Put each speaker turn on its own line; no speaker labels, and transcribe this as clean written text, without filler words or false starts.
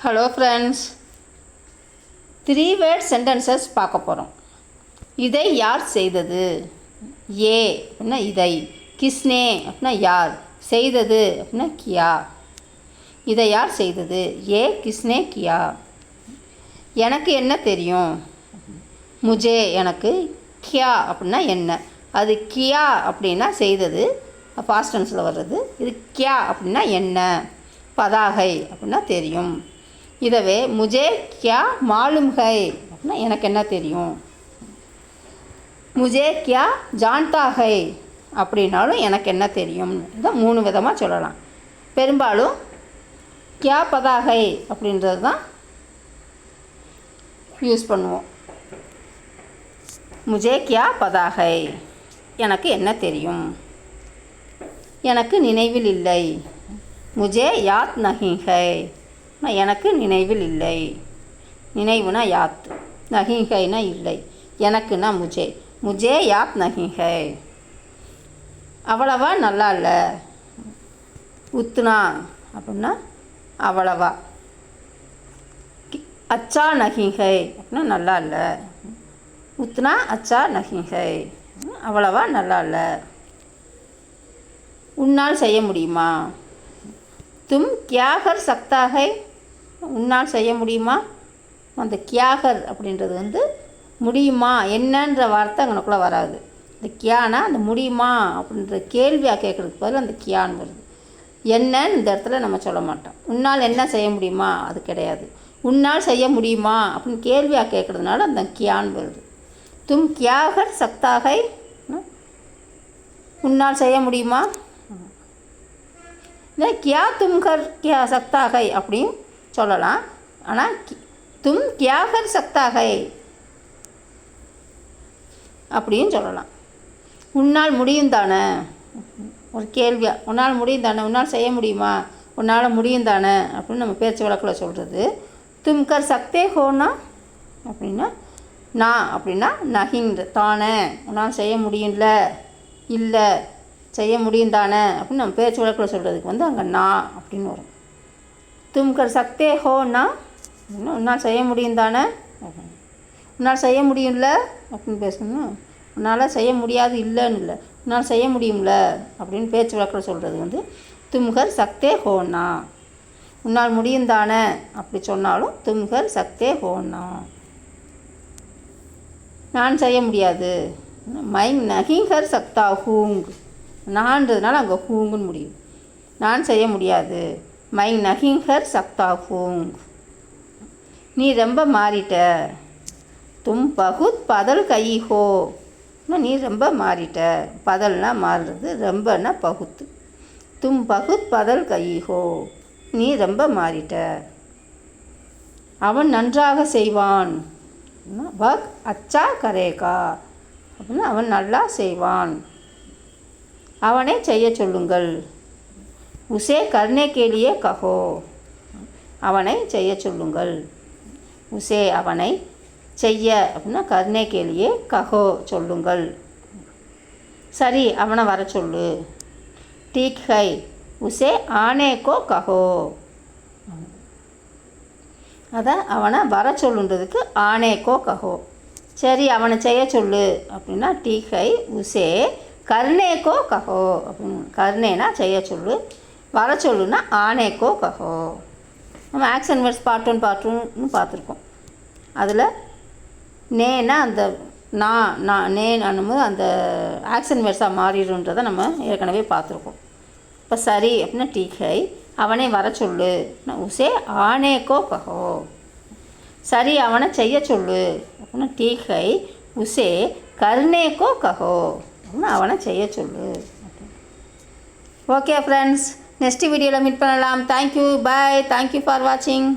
Hello friends, 3 word sentences பார்க்க போகிறோம். இதை யார் செய்தது? ஏ அப்படின்னா இதை, கிஸ்னே அப்படின்னா யார், செய்தது அப்படின்னா கியா. இதை யார் செய்தது? ஏ கிஸ்னே கியா. எனக்கு என்ன தெரியும்? முஜே எனக்கு, கியா அப்படின்னா என்ன. அது கியா அப்படின்னா செய்தது, பாஸ்ட் டென்ஸில் வர்றது. இது கியா அப்படின்னா என்ன, பதாகை அப்படின்னா தெரியும். இதவே முஜே கியா மாலும் ஹை அப்படின்னா எனக்கு என்ன தெரியும். முஜே கியா ஜான்தா ஹை அப்படின்னாலும் எனக்கு என்ன தெரியும். இதை 3 விதமாக சொல்லலாம். பெரும்பாலும் கியா பதாகை அப்படின்றது தான் யூஸ் பண்ணுவோம். முஜே கியா பதாகை, எனக்கு என்ன தெரியும். எனக்கு நினைவில் இல்லை. முஜே யாத் நஹி ஹை, எனக்கு நினைவில் இல்லை. நினைவுனா யாத், நஹி ஹைனா இல்லை, எனக்குன்னா முஜே. முஜே யாத் நஹி ஹை. அவ்வளவா நல்லா இல்லை. உத்னா அப்படின்னா அவ்வளவா. அச்சா நஹி ஹை அப்படின்னா நல்லா இல்லை. உத்னா அச்சா நஹி ஹை, அவ்வளவா நல்லா இல்லை. உன்னால் செய்ய முடியுமா? தும் கியா கர் சக்தா ஹை, உன்னால் செய்ய முடியுமா. அந்த கியாகர் அப்படின்றது வந்து முடியுமா என்னன்ற வார்த்தை அங்கனக்குள்ளே வராது. இந்த கியானா அந்த முடியுமா அப்படின்ற கேள்வியாக கேட்குறதுக்கு பதில் அந்த கியான்னு வருது. என்னன்னு இந்த இடத்துல நம்ம சொல்ல மாட்டோம். உன்னால் என்ன செய்ய முடியுமா அது கிடையாது. உன்னால் செய்ய முடியுமா அப்படின்னு கேள்வியாக கேட்குறதுனால அந்த கியான்னு வருது. தும் கியாகர் சக்தா ஹை, உன்னால் செய்ய முடியுமா. இல்லை கியா தும்கர் கியா சக்தா ஹை அப்படின்னு சொல்லலாம். ஆனால் தும் கியா கர் சக்தா ஹை அப்படின்னு சொல்லலாம். உன்னால் முடியும் தானே, ஒரு கேள்வியாக. உன்னால் முடியும் தானே, உன்னால் செய்ய முடியுமா, உன்னால் முடியும் தானே அப்படின்னு நம்ம பேச்சு வழக்கில் சொல்கிறது. தும் கர் சக்தே ஹோனா அப்படின்னா நான் அப்படின்னா நஹின்ற தானே, உன்னால் செய்ய முடியும்ல, இல்லை செய்ய முடியும் தானே அப்படின்னு நம்ம பேச்சு வழக்கில் சொல்கிறதுக்கு வந்து அங்கே நான் அப்படின்னு வரும். தும் கர் சக்தே ஹோனா அப்படின்னா உன்னால் செய்ய முடியும் தானே, உன்னால் செய்ய முடியும்ல அப்படின்னு பேசணும். உன்னால் செய்ய முடியாது இல்லைன்னு இல்லை, உன்னால் செய்ய முடியும்ல அப்படின்னு பேச்சு வழக்கில் சொல்கிறது வந்து தும்கர் சக்தே ஹோனா. உன்னால் முடியும் தானே அப்படி சொன்னாலும் தும்கர் சக்தே ஹோனா. நான் செய்ய முடியாது, மை நஹிங்கர் சக்தா ஹூங். நான்றதுனால அங்கே ஹூங்குன்னு முடியும். நான் செய்ய முடியாது, மை நஹிங்கர் சக்தா ஹூங். நீ ரொம்ப மாறிட்ட. தும் பகுத் பதல் கை ஹோ, நீ ரொம்ப மாறிட்ட. பதல்னா மாறுறது, ரொம்பன்னா பகுத்து. தும் பகுத் பதல் கை ஹோ, நீ ரொம்ப மாறிட்ட. அவன் நன்றாக செய்வான். வக் அச்சா கரேகா அப்படின்னா அவன் நல்லா செய்வான். அவனை செய்ய சொல்லுங்கள். உசே கர்னே கேலியே கஹோ, அவனை செய்ய சொல்லுங்கள். உசே அவனை, செய்ய அப்படின்னா கர்னே கேலியே கஹோ சொல்லுங்கள். சரி அவனை வர சொல்லு. டீக் ஹை உசே ஆனேக்கோ கஹோ, அதான் அவனை வர சொல்லுன்றதுக்கு ஆனேக்கோ கஹோ. சரி அவனை செய்ய சொல்லு அப்படின்னா டீக் ஹை உசே கர்னேக்கோ கஹோ அப்படின்னு. கர்னேனா செய்ய சொல்லு, வர சொல்லுன்னா ஆனேக்கோ கஹோ. நம்ம ஆக்ஷன் வேர்ட்ஸ் பார்ட் 1 பார்ட் 2ன்னு பார்த்துருக்கோம். அதில் நேனா அந்த நான் நேன் அனும்போது அந்த ஆக்ஷன் வேர்ட்ஸாக மாறிடுன்றதை நம்ம ஏற்கனவே பார்த்துருக்கோம். இப்போ சரி அப்படின்னா டீக் ஹை, அவனை வர சொல்லு, உசே ஆனேக்கோ கஹோ. சரி அவனை செய்ய சொல்லு அப்படின்னா டீக் ஹை உசே கர்னேக்கோ கஹோ அப்படின்னா அவனை செய்ய சொல்லு. ஓகே ஃப்ரெண்ட்ஸ், நெக்ஸ்ட் வீடியோவில் மீட் பண்ணலாம். தேங்க்யூ, பாய், தேங்க்யூ ஃபார் வாட்சிங்.